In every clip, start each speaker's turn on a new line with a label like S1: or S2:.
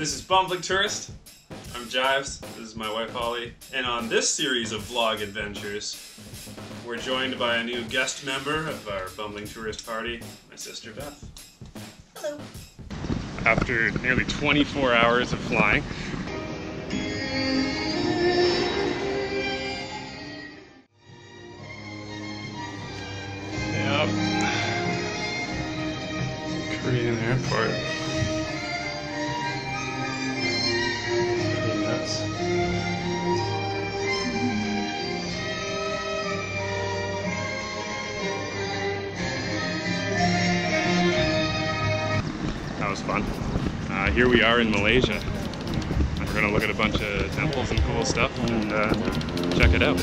S1: This is Bumbling Tourist. I'm Jives. This is my wife Holly. And on this series of vlog adventures, we're joined by a new guest member of our Bumbling Tourist party, my sister Beth.
S2: Hello.
S1: After nearly 24 hours of flying, yep, Korean airport. Pretty nuts. That was fun. Here we are in Malaysia. We're gonna look at a bunch of temples and cool stuff and check it out.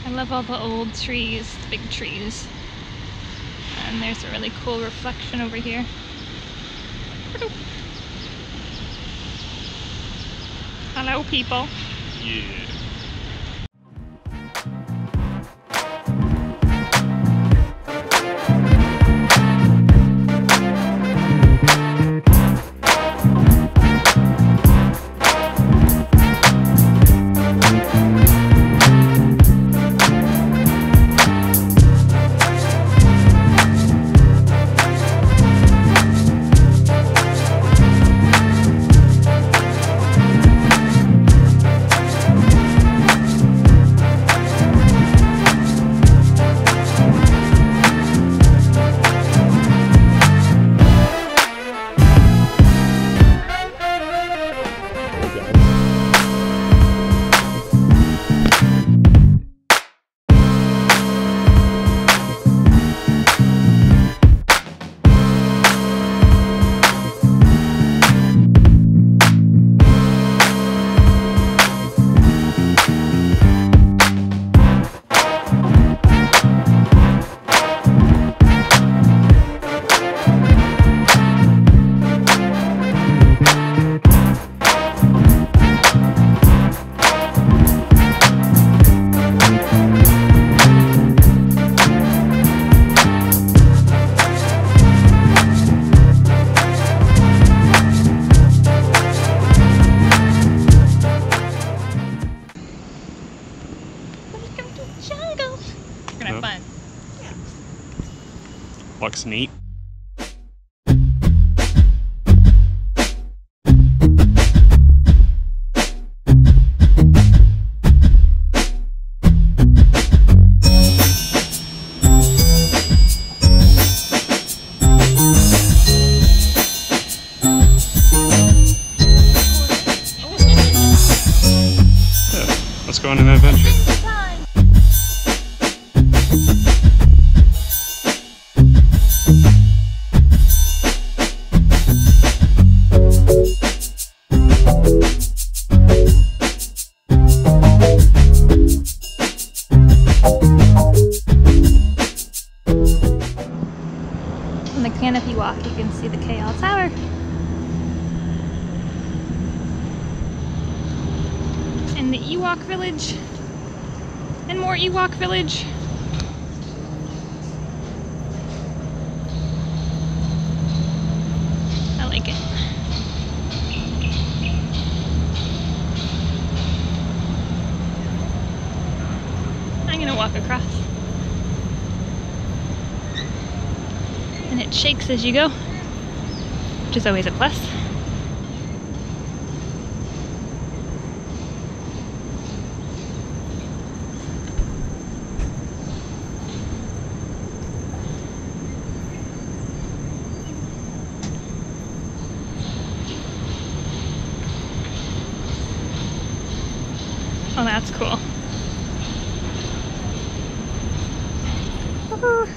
S2: I love all the old trees, the big trees. And there's a really cool reflection over here. Hello, people.
S1: Yeah. looks neat. Let's go on an adventure.
S2: On the canopy walk, you can see the KL Tower. And the Ewok Village. And more Ewok Village. I like it. I'm gonna walk across. And it shakes as you go, which is always a plus. Oh, that's cool. Woohoo!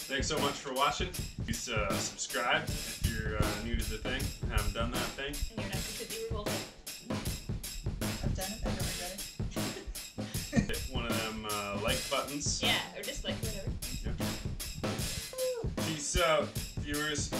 S1: Thanks so much for watching. Please subscribe if you're new to the thing, haven't done that thing.
S2: And you're not completely revolted.
S3: I've done it, I don't regret it.
S1: Hit one of them like buttons.
S2: Yeah, or just like whatever.
S1: Yeah. Peace out, viewers.